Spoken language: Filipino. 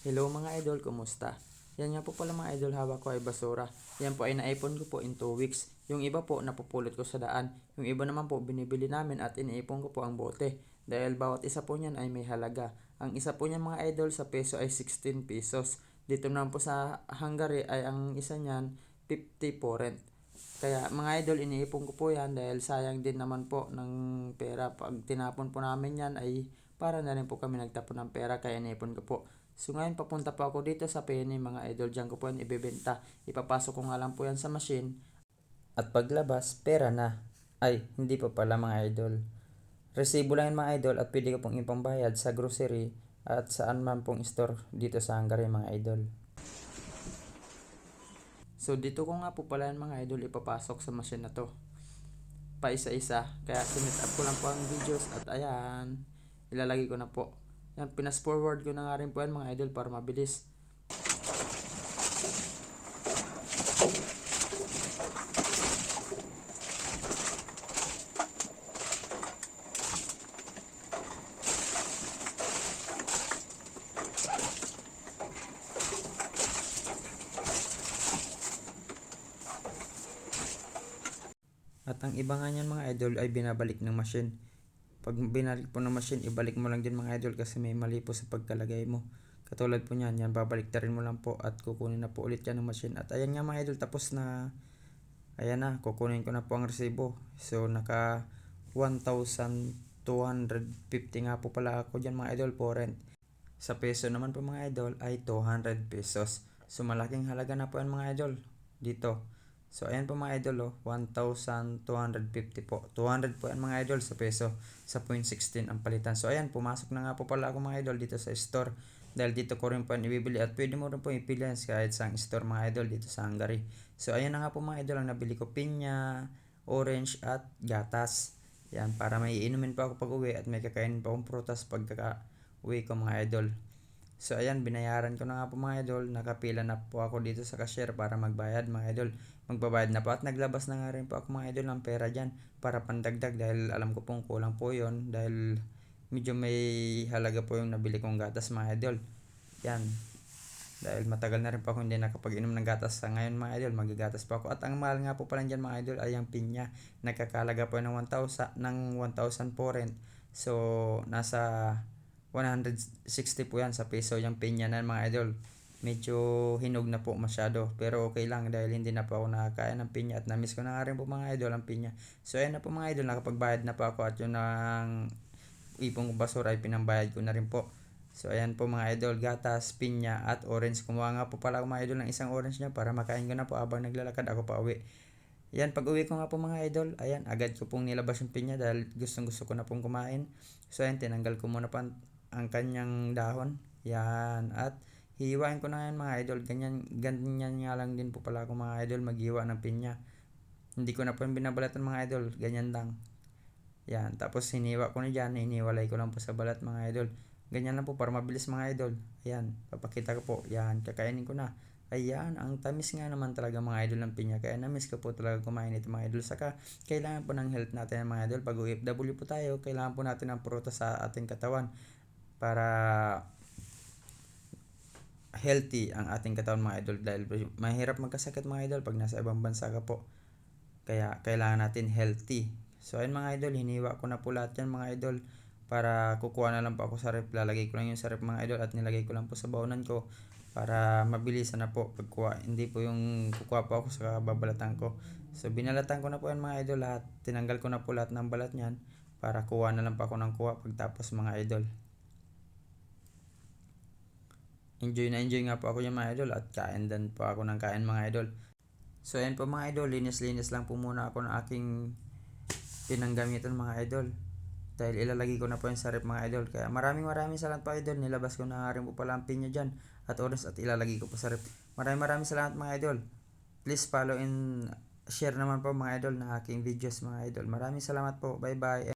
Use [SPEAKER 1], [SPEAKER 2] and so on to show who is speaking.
[SPEAKER 1] Hello mga idol, kumusta? Yan nga po pala mga idol, hawak ko ay basura. Yan po ay naipon ko po in 2 weeks. Yung iba po napupulot ko sa daan. Yung iba naman po binibili namin at iniipon ko po ang bote. Dahil bawat isa po niyan ay may halaga. Ang isa po niyan mga idol sa peso ay 16 pesos. Dito naman po sa Hungary ay ang isa niyan 50 po rent. Kaya mga idol, iniipon ko po yan dahil sayang din naman po ng pera. Pag tinapon po namin yan ay para na rin po kami nagtapon ng pera, kaya iniipon ko po. So ngayon papunta po ako dito sa Penny mga idol, dyan ko po yan ibebenta. Ipapasok ko nga lang po yan sa machine. At paglabas, pera na. Ay, hindi pa pala mga idol. Resibo lang yan mga idol at pwede ko pong ipambayad sa grocery at saan man pong store dito sa Hungary mga idol. So dito ko nga po pala yan mga idol ipapasok sa machine na to. Pa isa-isa. Kaya sinit up ko lang po ang videos at ayan, ilalagay ko na po. Yan, pinas forward ko na nga rin po yan mga idol para mabilis. At ang iba nga niyan mga idol ay binabalik ng machine. Pag binalik po ng machine, ibalik mo lang din mga idol kasi may mali po sa pagkalagay mo. Katulad po niyan, yan babalik ta rin mo lang po at kukunin na po ulit yan ng machine. At ayan nga mga idol, tapos na. Ayan na, kukunin ko na po ang resibo. So naka 1,250 nga po pala ako dyan mga idol po rent. Sa peso naman po mga idol ay 200 pesos. So malaking halaga na po yan mga idol dito. So ayan po mga idol, 1,250 po. 200 po yan mga idol sa peso. Sa 0.16 ang palitan. So ayan, pumasok na nga po pala ako mga idol dito sa store. Dahil dito ko rin po yan ibibili at pwede mo rin po ipili kahit sa store mga idol dito sa Hungary. So ayan na nga po mga idol, ang nabili ko pinya, orange at gatas. Yan, para may iinumin pa ako pag uwi at may kakainin pa akong prutas pag uwi ko mga idol. So ayan, binayaran ko na nga po mga idol. Nakapila na po ako dito sa cashier para magbayad mga idol. Magbabayad na po at naglabas na nga rin po ako mga idol ng pera dyan para pandagdag dahil alam ko pong kulang po yon dahil medyo may halaga po yung nabili kong gatas mga idol. Yan, dahil matagal na rin po ako hindi nakapag-inom ng gatas. Sa ngayon mga idol, magigatas pa ako. At ang mahal nga po pala dyan mga idol ay ang pinya. Nagkakalaga po ng 1,000 po rent. So nasa 160 po yan sa peso yung pinya na mga idol. Medyo hinog na po masyado, pero okay lang dahil hindi na po ako nakakain ng pinya at namiss ko na nga rin po mga idol ang pinya. So ayan na po mga idol, nakapagbayad na po ako at yun ang ipong basura ay pinambayad ko na rin po. So ayan po mga idol, gatas, pinya at orange. Kumuha nga po pala ako mga idol ng isang orange niya para makain ko na po habang naglalakad ako pa uwi. Yan, pag uwi ko nga po mga idol, ayan, agad ko pong nilabas yung pinya dahil gustong gusto ko na pong kumain. So ayan, tinanggal ko muna pa ang kanyang dahon. Yan, at hihiwain ko na yan mga idol. Ganyan nga lang din po pala ako mga idol maghiwa ng pinya. Hindi ko na po yung binabalatan mga idol, ganyan lang. Yan, tapos hiniwa ko na dyan, hiniwalay ko lang po sa balat mga idol. Ganyan lang po para mabilis mga idol. Ayan, papakita ko po. Yan, kakainin ko na. Ayan, ang tamis nga naman talaga mga idol ng pinya. Kaya namiss ko po talaga kumain ito mga idol. Saka, kailangan po ng health natin mga idol. Pag OFW po tayo, kailangan po natin ng prutas sa ating katawan para healthy ang ating katawan mga idol. Dahil mahirap magkasakit mga idol pag nasa ibang bansa ka po. Kaya kailangan natin healthy. So ayun mga idol, hiniwa ko na po lahat yan mga idol para kukuha na lang po ako sa ref. Lalagay ko lang yung sa ref mga idol at nilagay ko lang po sa baunan ko para mabilisan na po pagkuha. Hindi po yung kukuha po ako sa babalatan ko. So binalatan ko na po yan mga idol lahat. Tinanggal ko na po lahat ng balat niyan para kuha na lang po ako ng kuha pagtapos mga idol. Enjoy na enjoy nga po ako yung mga idol at kain din po ako ng kain mga idol. So ayan po mga idol, linis-linis lang po muna ako ng aking pinanggamitan mga idol. Dahil ilalagay ko na po yung sa ref mga idol. Kaya maraming salamat po idol. Nilabas ko na rin po pala ang pinya dyan at oras at ilalagay ko po sa ref. Maraming salamat mga idol. Please follow and share naman po mga idol na aking videos mga idol. Maraming salamat po. Bye bye.